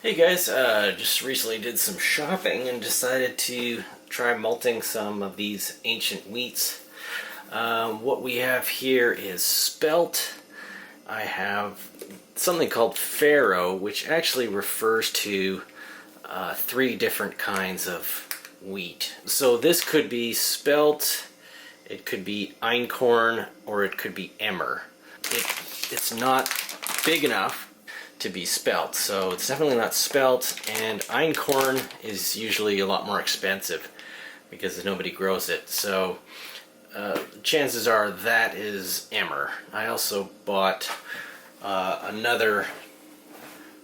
Hey guys, just recently did some shopping and decided to try malting some of these ancient wheats. What we have here is spelt. I have something called farro, which actually refers to three different kinds of wheat. So this could be spelt, it could be einkorn, or it could be emmer. It's not big enough to be spelt, so it's definitely not spelt, and einkorn is usually a lot more expensive because nobody grows it, so chances are that is emmer. I also bought another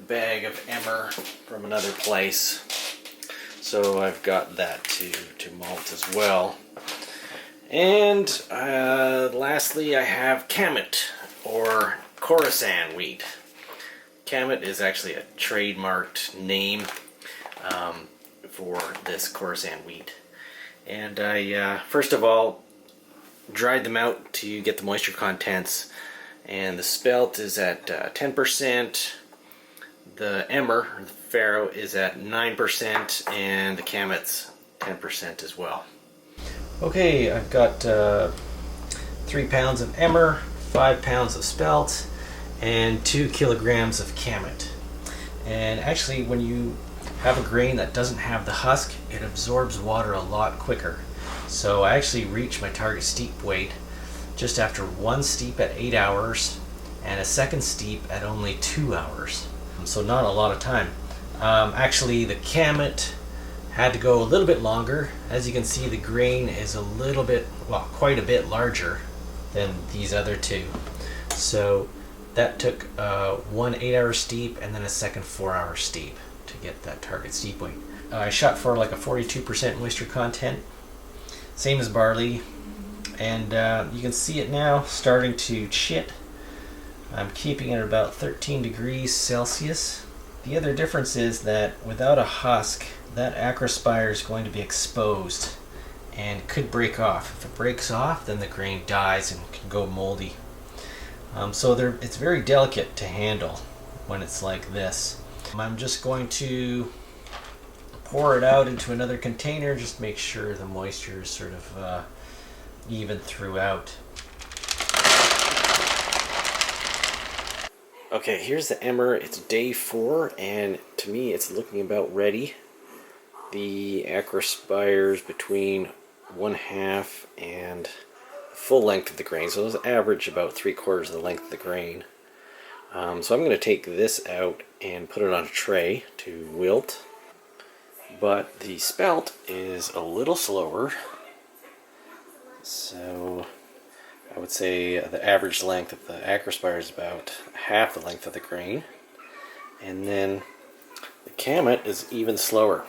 bag of emmer from another place, so I've got that to malt as well. And lastly, I have Kamut, or Khorasan wheat. Kamut is actually a trademarked name for this Khorasan wheat. And I, first of all, dried them out to get the moisture contents. And the spelt is at 10%, the emmer, or the farro, is at 9%, and the Kamut's 10% as well. Okay, I've got 3 pounds of emmer, 5 pounds of spelt, and 2 kilograms of Kamut. And actually, when you have a grain that doesn't have the husk, it absorbs water a lot quicker. So I actually reached my target steep weight just after one steep at 8 hours and a second steep at only 2 hours. So not a lot of time. Actually, the Kamut had to go a little bit longer. As you can see, the grain is a little bit, well, quite a bit larger than these other two. So that took one 8-hour steep and then a second 4-hour steep to get that target steep weight. I shot for like a 42% moisture content, same as barley, and you can see it now starting to chit. I'm keeping it at about 13 degrees Celsius. The other difference is that without a husk, that acrospire is going to be exposed and could break off. If it breaks off, then the grain dies and can go moldy. So it's very delicate to handle when it's like this. I'm just going to pour it out into another container, just make sure the moisture is sort of even throughout. Okay, here's the emmer. It's day 4, and to me it's looking about ready. The acrospires between 1/2 and full length of the grain, so those average about 3/4 of the length of the grain. So I'm going to take this out and put it on a tray to wilt, but the spelt is a little slower, so I would say the average length of the acrospire is about half the length of the grain, and then the Kamut is even slower.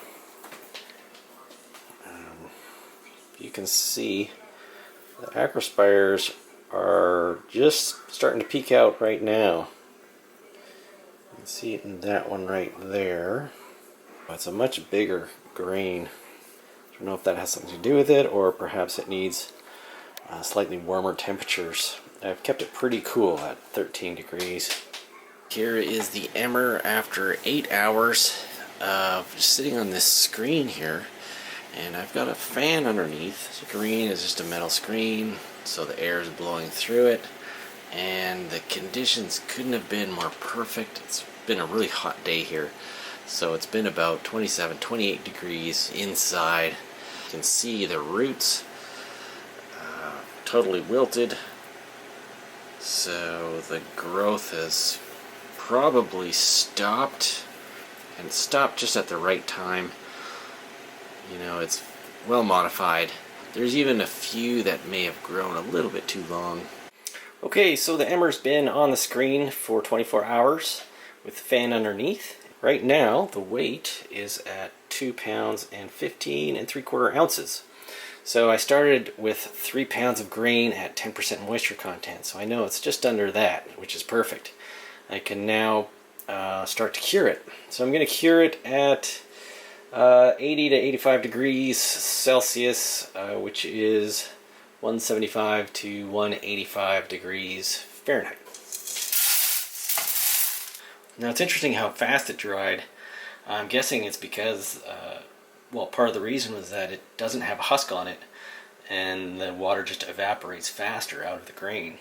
You can see the acrospires are just starting to peek out right now. You can see it in that one right there. It's a much bigger grain. I don't know if that has something to do with it, or perhaps it needs slightly warmer temperatures. I've kept it pretty cool at 13 degrees. Here is the emmer after 8 hours of just sitting on this screen here. And I've got a fan underneath. The screen is just a metal screen, so the air is blowing through it. And the conditions couldn't have been more perfect. It's been a really hot day here. So it's been about 27, 28 degrees inside. You can see the roots totally wilted. So the growth has probably stopped, and stopped just at the right time. You know, it's well modified. There's even a few that may have grown a little bit too long. Okay, so the emmer's been on the screen for 24 hours with the fan underneath. Right now, the weight is at 2 pounds and 15 3/4 ounces. So I started with 3 pounds of grain at 10% moisture content, so I know it's just under that, which is perfect. I can now start to cure it. So I'm going to cure it at 80 to 85 degrees Celsius, which is 175 to 185 degrees Fahrenheit. Now it's interesting how fast it dried. I'm guessing it's because, well, part of the reason was that it doesn't have a husk on it, and the water just evaporates faster out of the grain.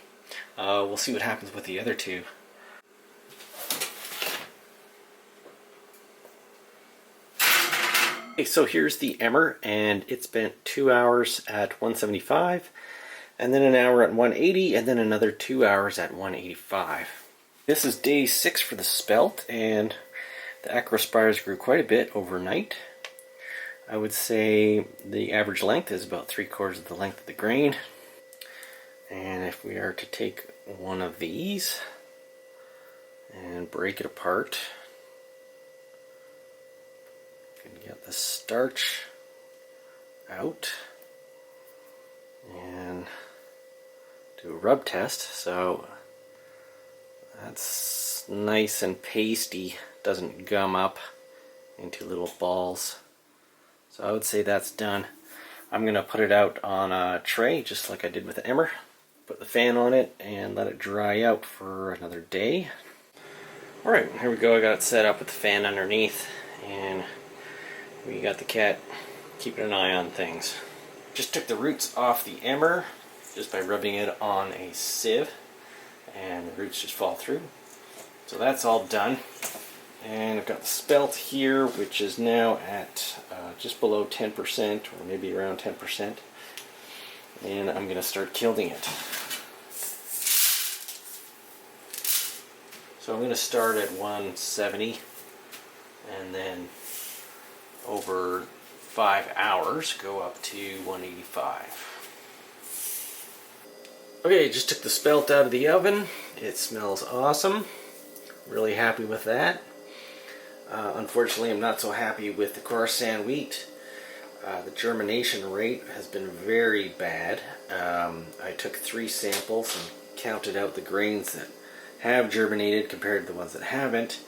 We'll see what happens with the other two. Okay, so here's the Emmer, and it spent 2 hours at 175, and then an hour at 180, and then another 2 hours at 185. This is day 6 for the Spelt, and the acrospires grew quite a bit overnight. I would say the average length is about 3/4 of the length of the grain. And if we are to take one of these and break it apart, you can get the starch out and do a rub test. So that's nice and pasty, doesn't gum up into little balls. So I would say that's done. I'm going to put it out on a tray just like I did with the Emmer. Put the fan on it and let it dry out for another day. Alright, here we go. I got it set up with the fan underneath, and we got the cat keeping an eye on things. Just took the roots off the Emmer just by rubbing it on a sieve, and the roots just fall through. So that's all done. And I've got the Spelt here, which is now at just below 10%, or maybe around 10%. And I'm going to start kilning it. So I'm going to start at 170, and then over 5 hours go up to 185. Okay, just took the Spelt out of the oven. It smells awesome. Really happy with that. Unfortunately, I'm not so happy with the Khorasan wheat. The germination rate has been very bad. I took 3 samples and counted out the grains that have germinated compared to the ones that haven't,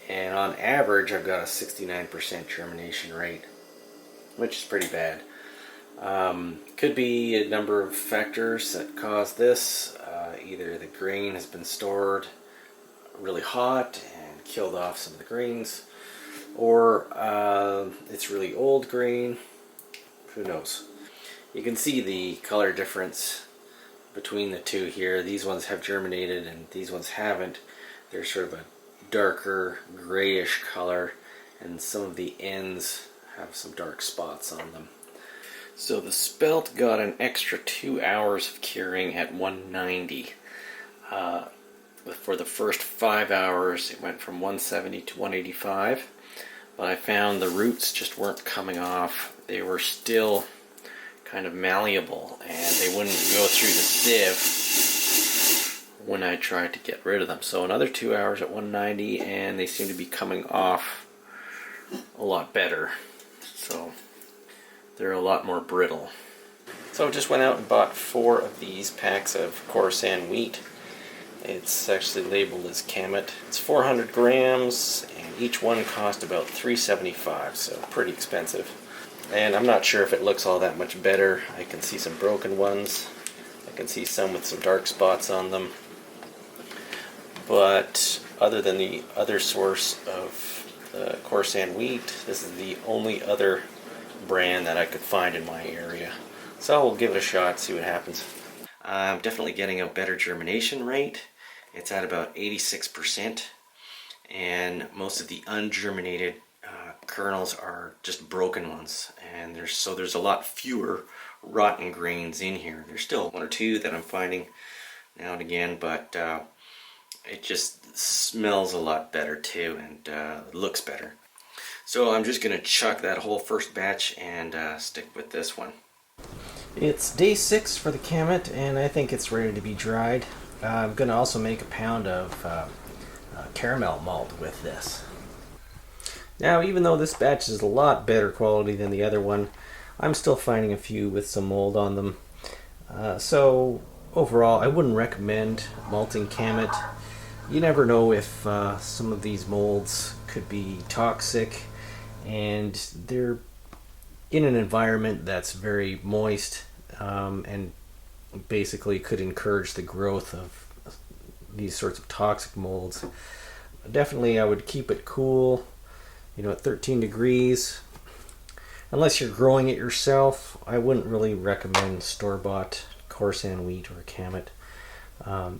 and on average I've got a 69% germination rate, which is pretty bad. Could be a number of factors that cause this. Either the grain has been stored really hot and killed off some of the grains, or it's really old grain. Who knows? You can see the color difference between the two here. These ones have germinated and these ones haven't. They're sort of a darker grayish color, and some of the ends have some dark spots on them. So the Spelt got an extra 2 hours of curing at 190. For the first 5 hours it went from 170 to 185, but I found the roots just weren't coming off. They were still kind of malleable, and they wouldn't go through the sieve when I tried to get rid of them. So another 2 hours at 190, and they seem to be coming off a lot better. So they're a lot more brittle. So I just went out and bought 4 of these packs of Khorasan wheat. It's actually labeled as Kamut. It's 400 grams, and each one cost about $3.75, so pretty expensive. And I'm not sure if it looks all that much better. I can see some broken ones. I can see some with some dark spots on them. But other than the other source of the Khorasan wheat, this is the only other brand that I could find in my area. So we'll give it a shot, see what happens. I'm definitely getting a better germination rate. It's at about 86%, and most of the ungerminated kernels are just broken ones, and there's a lot fewer rotten grains in here. There's still 1 or 2 that I'm finding now and again, but it just smells a lot better too, and looks better. So I'm just going to chuck that whole first batch and stick with this one. It's day 6 for the Kamut, and I think it's ready to be dried. I'm going to also make a pound of caramel malt with this. Now, even though this batch is a lot better quality than the other one, I'm still finding a few with some mold on them. So overall, I wouldn't recommend malting Kamut. You never know if some of these molds could be toxic, and they're in an environment that's very moist, and basically could encourage the growth of these sorts of toxic molds. Definitely I would keep it cool, at 13 degrees. Unless you're growing it yourself, I wouldn't really recommend store-bought Khorasan wheat or Kamut.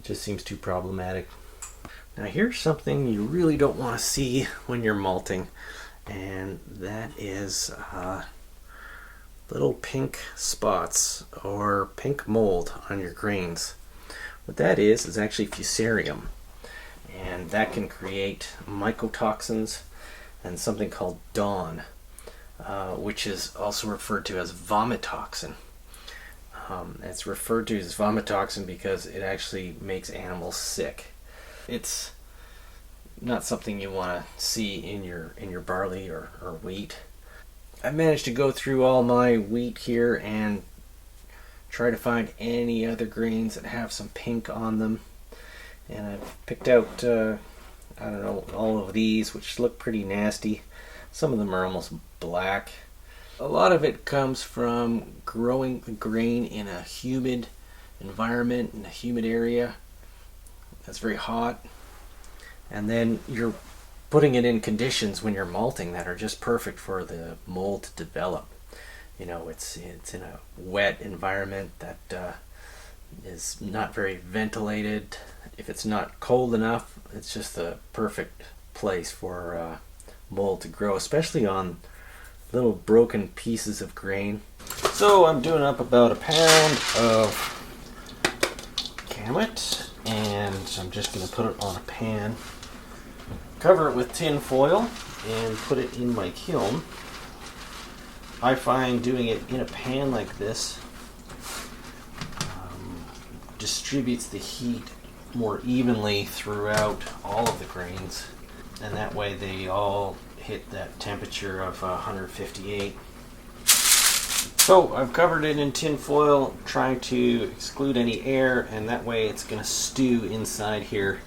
Just seems too problematic. Now here's something you really don't want to see when you're malting, and that is little pink spots or pink mold on your grains. What that is actually Fusarium, and that can create mycotoxins and something called DON, which is also referred to as vomitoxin. It's referred to as vomitoxin because it actually makes animals sick. It's not something you want to see in your barley or wheat. I managed to go through all my wheat here and try to find any other grains that have some pink on them. And I've picked out, I don't know, all of these, which look pretty nasty. Some of them are almost black. A lot of it comes from growing the grain in a humid environment, in a humid area that's very hot. And then you're putting it in conditions when you're malting that are just perfect for the mold to develop. It's in a wet environment that is not very ventilated. If it's not cold enough, it's just the perfect place for mold to grow, especially on little broken pieces of grain. So I'm doing up about a pound of Kamut, and I'm just going to put it on a pan, cover it with tin foil, and put it in my kiln. I find doing it in a pan like this distributes the heat more evenly throughout all of the grains, and that way they all hit that temperature of 158. So I've covered it in tin foil, trying to exclude any air, and that way it's going to stew inside here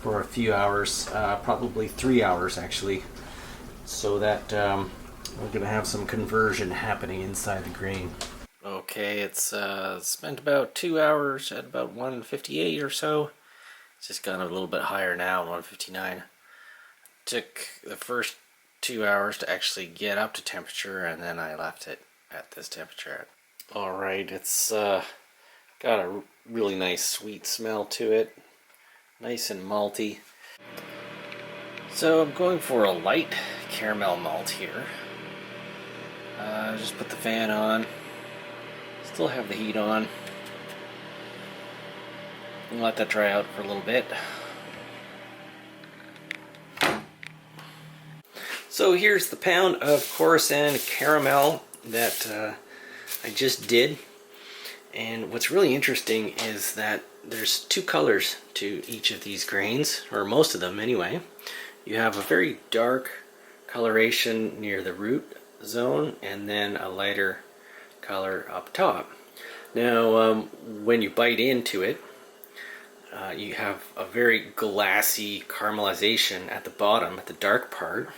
for a few hours, probably 3 hours actually, so that we're going to have some conversion happening inside the grain. Okay, it's spent about 2 hours at about 158 or so. It's just gone a little bit higher now, 159. Took the first 2 hours to actually get up to temperature, and then I left it at this temperature. Alright, it's got a really nice sweet smell to it. Nice and malty. So I'm going for a light caramel malt here. Just put the fan on. Still have the heat on. And let that dry out for a little bit. So here's the pound of Khorasan caramel that I just did. And what's really interesting is that there's two colors to each of these grains, or most of them anyway. You have a very dark coloration near the root zone, and then a lighter color up top. Now, when you bite into it, you have a very glassy caramelization at the bottom, at the dark part.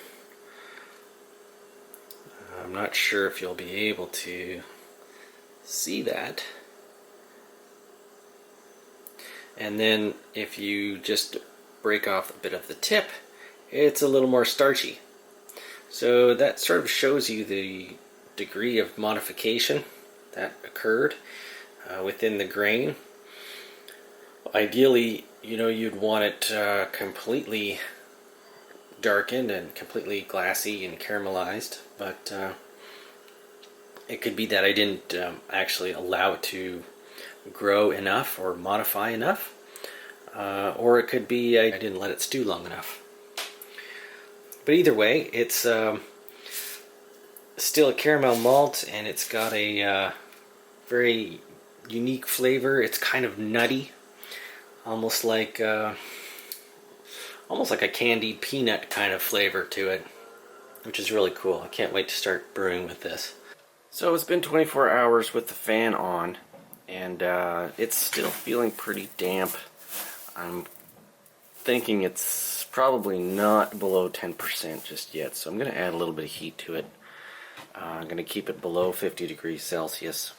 I'm not sure if you'll be able to see that. And then if you just break off a bit of the tip, it's a little more starchy. So that sort of shows you the degree of modification that occurred within the grain. Ideally, you'd want it completely darkened and completely glassy and caramelized, but it could be that I didn't actually allow it to grow enough or modify enough, or it could be I didn't let it stew long enough. But either way, it's still a caramel malt, and it's got a very unique flavor. It's kind of nutty, almost like a candied peanut kind of flavor to it, which is really cool. I can't wait to start brewing with this. So it's been 24 hours with the fan on, and it's still feeling pretty damp. I'm thinking it's probably not below 10% just yet, so I'm going to add a little bit of heat to it. I'm going to keep it below 50 degrees Celsius,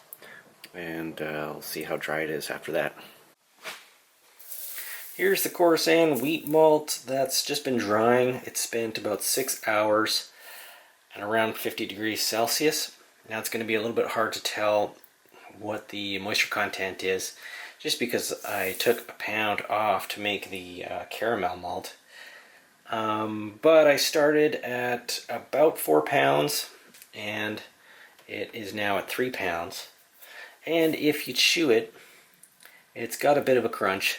and we'll see how dry it is after that. Here's the Khorasan wheat malt that's just been drying. It's spent about 6 hours and around 50 degrees Celsius. Now it's going to be a little bit hard to tell what the moisture content is, just because I took a pound off to make the caramel malt. But I started at about 4 pounds, and it is now at 3 pounds. And if you chew it, it's got a bit of a crunch.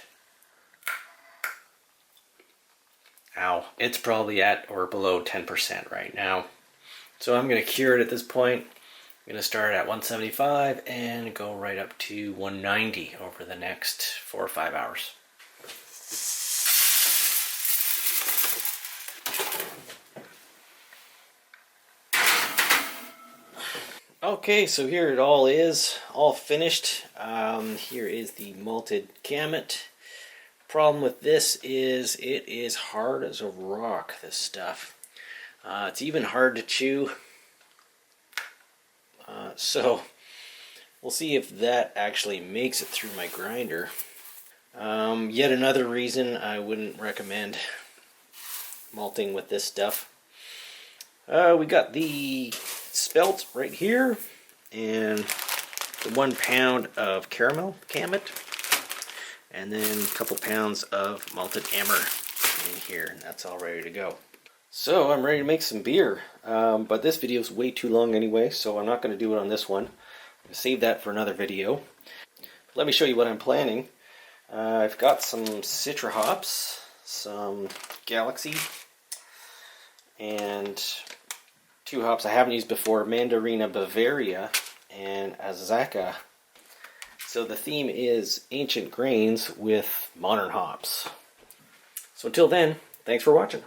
Ow, it's probably at or below 10% right now. So I'm going to cure it at this point. I'm going to start at 175 and go right up to 190 over the next 4 or 5 hours. Okay, so here it all is, all finished. Here is the malted Kamut. Problem with this is it is hard as a rock, this stuff. It's even hard to chew. So we'll see if that actually makes it through my grinder. Yet another reason I wouldn't recommend malting with this stuff. We got the spelt right here, and the 1 pound of caramel Kamut, and then a couple pounds of malted Emmer in here, and that's all ready to go. So I'm ready to make some beer, but this video is way too long anyway, so I'm not going to do it on this one. I'm going to save that for another video. Let me show you what I'm planning. I've got some Citra hops, some Galaxy, and 2 hops I haven't used before, Mandarina Bavaria and Azaka. So the theme is ancient grains with modern hops. So until then, thanks for watching.